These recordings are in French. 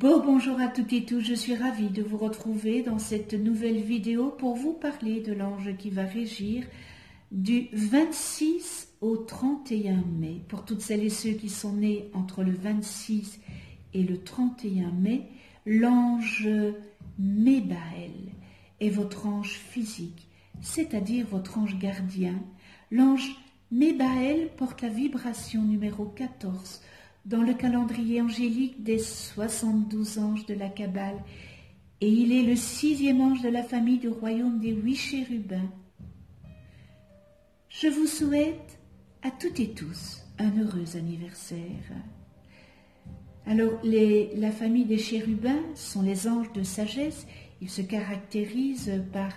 Bonjour à toutes et tous, je suis ravie de vous retrouver dans cette nouvelle vidéo pour vous parler de l'ange qui va régir du 26 au 31 mai. Pour toutes celles et ceux qui sont nés entre le 26 et le 31 mai, l'ange Mébaël est votre ange physique, c'est-à-dire votre ange gardien. L'ange Mébaël porte la vibration numéro 14 dans le calendrier angélique des 72 anges de la Kabbale, et il est le 6e ange de la famille du royaume des 8 chérubins. Je vous souhaite à toutes et tous un heureux anniversaire. Alors, la famille des chérubins sont les anges de sagesse. Ils se caractérisent par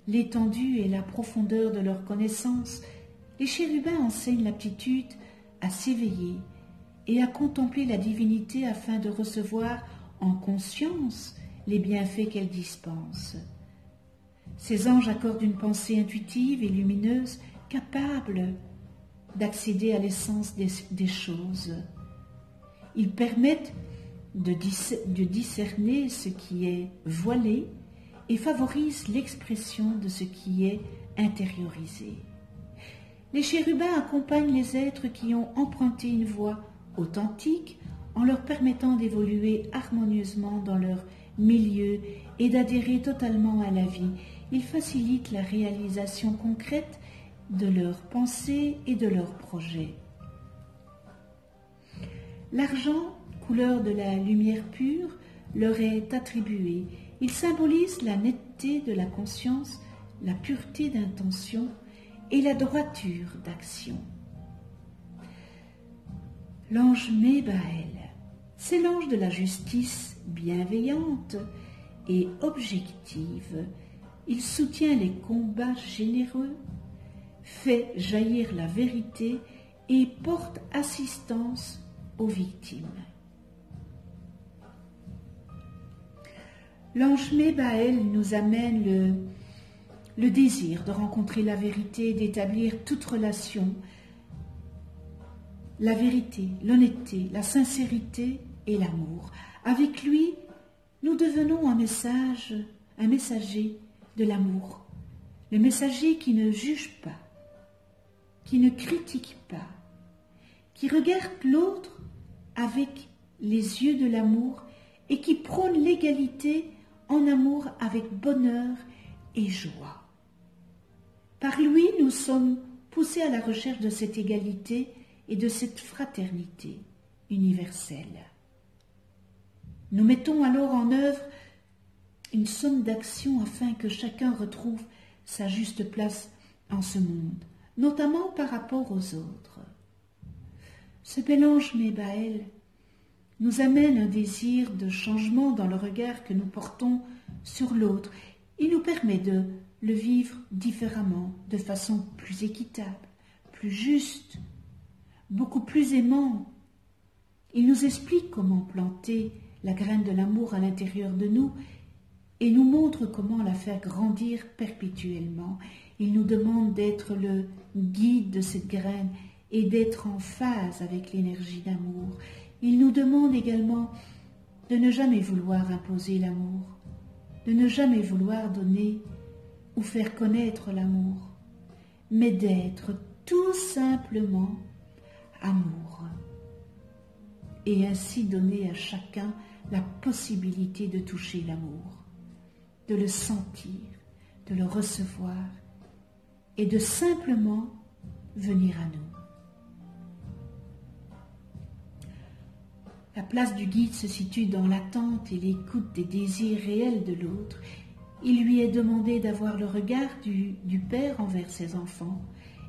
l'étendue et la profondeur de leur connaissance. Les chérubins enseignent l'aptitude à s'éveiller et à contempler la divinité afin de recevoir en conscience les bienfaits qu'elle dispense. Ces anges accordent une pensée intuitive et lumineuse, capable d'accéder à l'essence des choses. Ils permettent de discerner ce qui est voilé et favorisent l'expression de ce qui est intériorisé. Les chérubins accompagnent les êtres qui ont emprunté une voie authentique en leur permettant d'évoluer harmonieusement dans leur milieu et d'adhérer totalement à la vie. Ils facilitent la réalisation concrète de leurs pensées et de leurs projets. L'argent, couleur de la lumière pure, leur est attribué. Il symbolise la netteté de la conscience, la pureté d'intention et la droiture d'action. L'ange Mébaël, c'est l'ange de la justice bienveillante et objective. Il soutient les combats généreux, fait jaillir la vérité et porte assistance aux victimes. L'ange Mébaël nous amène le désir de rencontrer la vérité, d'établir toute relation. La vérité, l'honnêteté, la sincérité et l'amour. Avec lui, nous devenons un messager de l'amour. Le messager qui ne juge pas, qui ne critique pas, qui regarde l'autre avec les yeux de l'amour et qui prône l'égalité en amour avec bonheur et joie. Par lui, nous sommes poussés à la recherche de cette égalité et de cette fraternité universelle. Nous mettons alors en œuvre une somme d'actions afin que chacun retrouve sa juste place en ce monde, notamment par rapport aux autres. Ce mélange Mébaël nous amène un désir de changement dans le regard que nous portons sur l'autre. Il nous permet de le vivre différemment, de façon plus équitable, plus juste, beaucoup plus aimant. Il nous explique comment planter la graine de l'amour à l'intérieur de nous et nous montre comment la faire grandir perpétuellement. Il nous demande d'être le guide de cette graine et d'être en phase avec l'énergie d'amour. Il nous demande également de ne jamais vouloir imposer l'amour, de ne jamais vouloir donner ou faire connaître l'amour, mais d'être tout simplement amour, et ainsi donner à chacun la possibilité de toucher l'amour, de le sentir, de le recevoir et de simplement venir à nous. La place du guide se situe dans l'attente et l'écoute des désirs réels de l'autre. Il lui est demandé d'avoir le regard du père envers ses enfants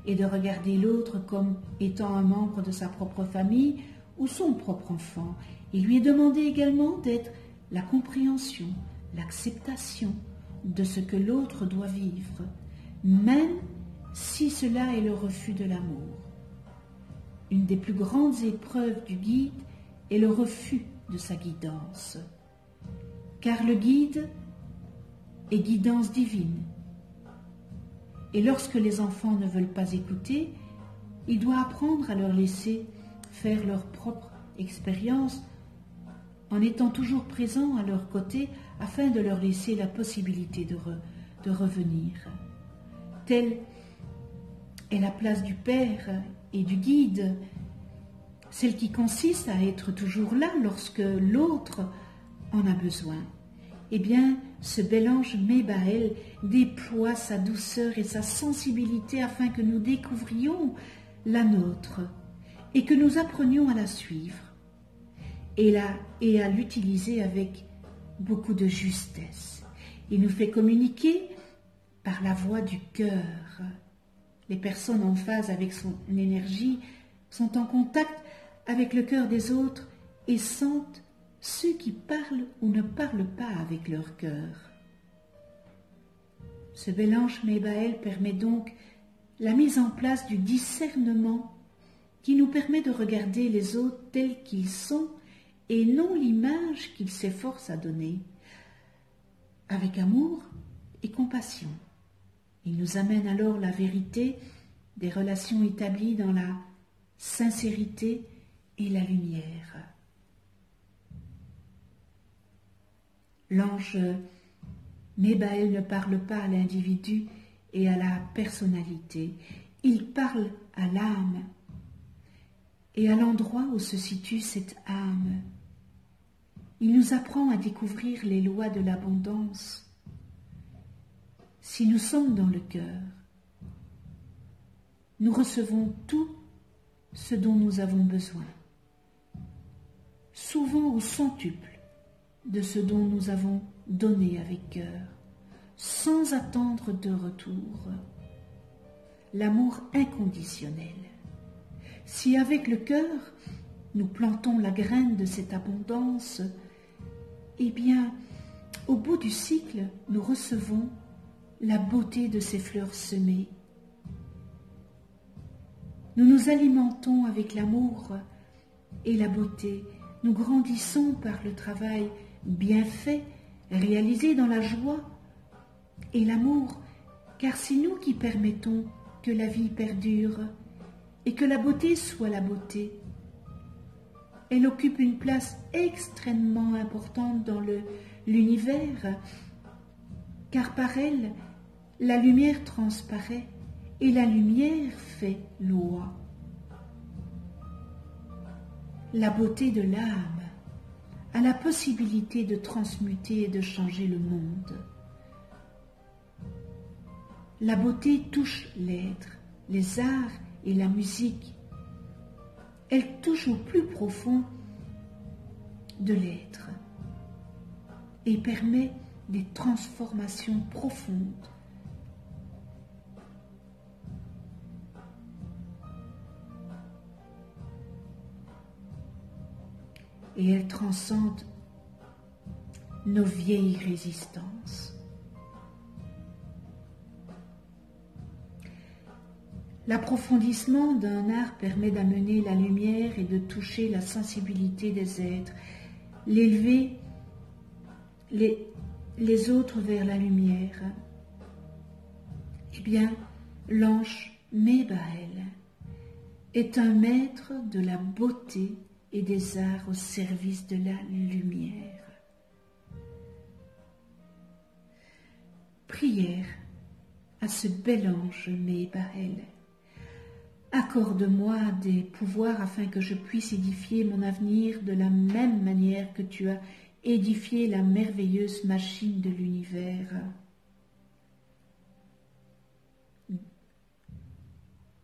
et de regarder l'autre comme étant un membre de sa propre famille ou son propre enfant. Il lui est demandé également d'être la compréhension, l'acceptation de ce que l'autre doit vivre, même si cela est le refus de l'amour. Une des plus grandes épreuves du guide est le refus de sa guidance, car le guide est guidance divine. Et lorsque les enfants ne veulent pas écouter, il doit apprendre à leur laisser faire leur propre expérience en étant toujours présent à leur côté afin de leur laisser la possibilité de revenir. Telle est la place du Père et du guide, celle qui consiste à être toujours là lorsque l'autre en a besoin. Eh bien, ce bel ange Mébaël déploie sa douceur et sa sensibilité afin que nous découvrions la nôtre et que nous apprenions à la suivre et à l'utiliser avec beaucoup de justesse. Il nous fait communiquer par la voix du cœur. Les personnes en phase avec son énergie sont en contact avec le cœur des autres et sentent ceux qui parlent ou ne parlent pas avec leur cœur. Ce bel ange Mébaël permet donc la mise en place du discernement qui nous permet de regarder les autres tels qu'ils sont et non l'image qu'ils s'efforcent à donner, avec amour et compassion. Il nous amène alors la vérité des relations établies dans la sincérité et la lumière. L'ange Mébaël ne parle pas à l'individu et à la personnalité, il parle à l'âme et à l'endroit où se situe cette âme. Il nous apprend à découvrir les lois de l'abondance. Si nous sommes dans le cœur, nous recevons tout ce dont nous avons besoin, souvent au centuple de ce dont nous avons donné avec cœur, sans attendre de retour. L'amour inconditionnel. Si avec le cœur, nous plantons la graine de cette abondance, eh bien, au bout du cycle, nous recevons la beauté de ces fleurs semées. Nous nous alimentons avec l'amour et la beauté. Nous grandissons par le travail bien fait, réalisé dans la joie et l'amour, car c'est nous qui permettons que la vie perdure et que la beauté soit la beauté. Elle occupe une place extrêmement importante dans l'univers, car par elle, la lumière transparaît et la lumière fait loi. La beauté de l'âme a la possibilité de transmuter et de changer le monde. La beauté touche l'être, les arts et la musique. Elle touche au plus profond de l'être et permet des transformations profondes. Et elle transcende nos vieilles résistances. L'approfondissement d'un art permet d'amener la lumière et de toucher la sensibilité des êtres, l'élever les autres vers la lumière. Eh bien, l'ange Mébaël est un maître de la beauté et des arts au service de la lumière. Prière à ce bel ange Mébaël. Accorde-moi des pouvoirs afin que je puisse édifier mon avenir de la même manière que tu as édifié la merveilleuse machine de l'univers.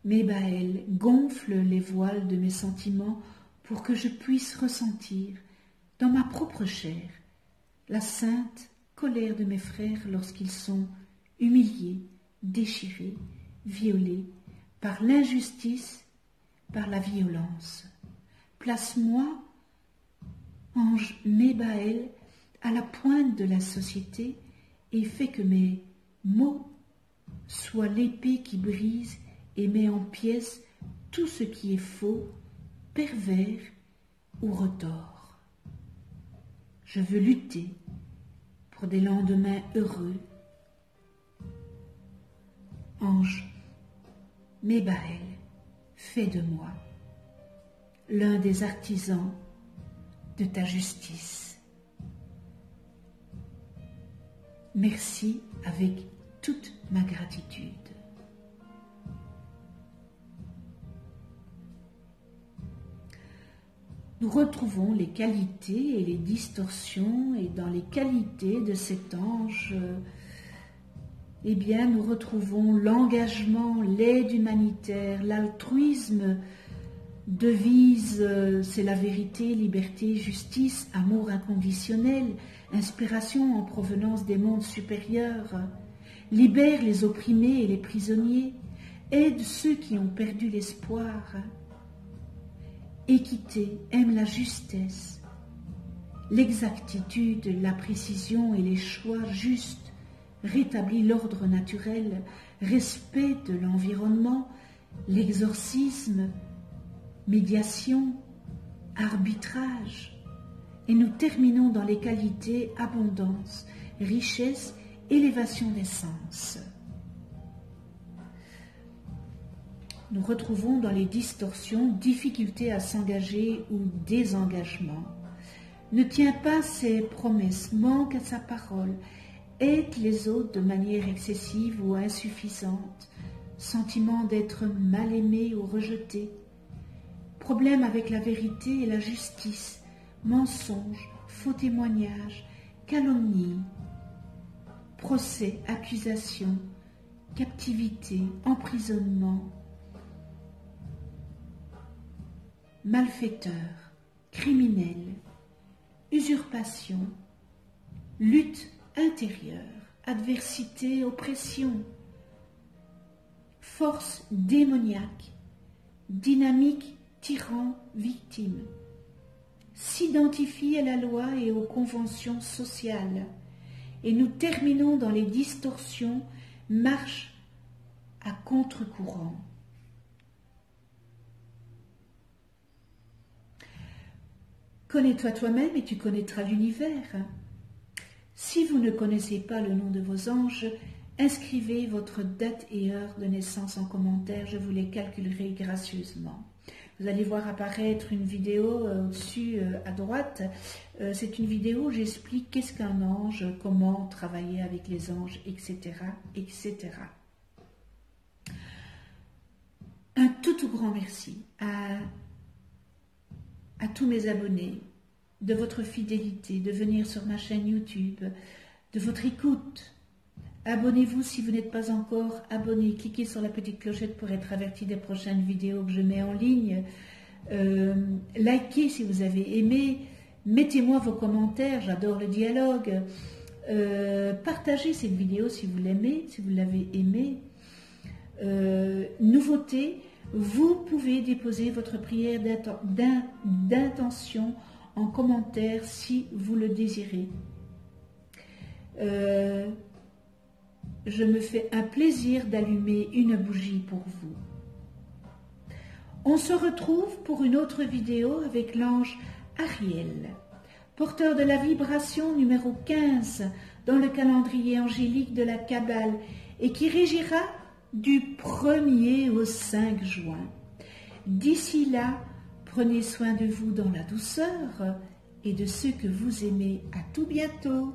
Mébaël, gonfle les voiles de mes sentiments pour que je puisse ressentir dans ma propre chair la sainte colère de mes frères lorsqu'ils sont humiliés, déchirés, violés par l'injustice, par la violence. Place-moi, ange Mébaël, à la pointe de la société et fais que mes mots soient l'épée qui brise et met en pièces tout ce qui est faux, pervers ou retors. Je veux lutter pour des lendemains heureux. Ange Mébaël, fais de moi l'un des artisans de ta justice. Merci avec toute ma gratitude. Nous retrouvons les qualités et les distorsions, et dans les qualités de cet ange, eh bien, nous retrouvons l'engagement, l'aide humanitaire, l'altruisme, devise, c'est la vérité, liberté, justice, amour inconditionnel, inspiration en provenance des mondes supérieurs, libère les opprimés et les prisonniers, aide ceux qui ont perdu l'espoir, équité, aime la justesse, l'exactitude, la précision et les choix justes, rétablit l'ordre naturel, respect de l'environnement, l'exorcisme, médiation, arbitrage. Et nous terminons dans les qualités abondance, richesse, élévation des sens. Nous retrouvons dans les distorsions difficulté à s'engager ou désengagement. Ne tient pas ses promesses, manque à sa parole, aide les autres de manière excessive ou insuffisante, sentiment d'être mal aimé ou rejeté, problème avec la vérité et la justice, mensonge, faux témoignage, calomnie, procès, accusation, captivité, emprisonnement, malfaiteur, criminel, usurpation, lutte intérieure, adversité, oppression, force démoniaque, dynamique, tyran, victime, s'identifie à la loi et aux conventions sociales. Et nous terminons dans les distorsions, marche à contre-courant. Connais-toi toi-même et tu connaîtras l'univers. Si vous ne connaissez pas le nom de vos anges, inscrivez votre date et heure de naissance en commentaire, je vous les calculerai gracieusement. Vous allez voir apparaître une vidéo au-dessus à droite. C'est une vidéo où j'explique qu'est-ce qu'un ange, comment travailler avec les anges, etc., etc. Un tout grand merci à tous mes abonnés, de votre fidélité, de venir sur ma chaîne YouTube, de votre écoute. Abonnez-vous si vous n'êtes pas encore abonné. Cliquez sur la petite clochette pour être averti des prochaines vidéos que je mets en ligne. Likez si vous avez aimé. Mettez-moi vos commentaires, j'adore le dialogue. Partagez cette vidéo si vous l'aimez, si vous l'avez aimée. Nouveauté, vous pouvez déposer votre prière d'intention en commentaire si vous le désirez. Je me fais un plaisir d'allumer une bougie pour vous. On se retrouve pour une autre vidéo avec l'ange Ariel, porteur de la vibration numéro 15 dans le calendrier angélique de la Kabbale et qui régira du 1er au 5 juin. D'ici là, prenez soin de vous dans la douceur et de ceux que vous aimez. À tout bientôt.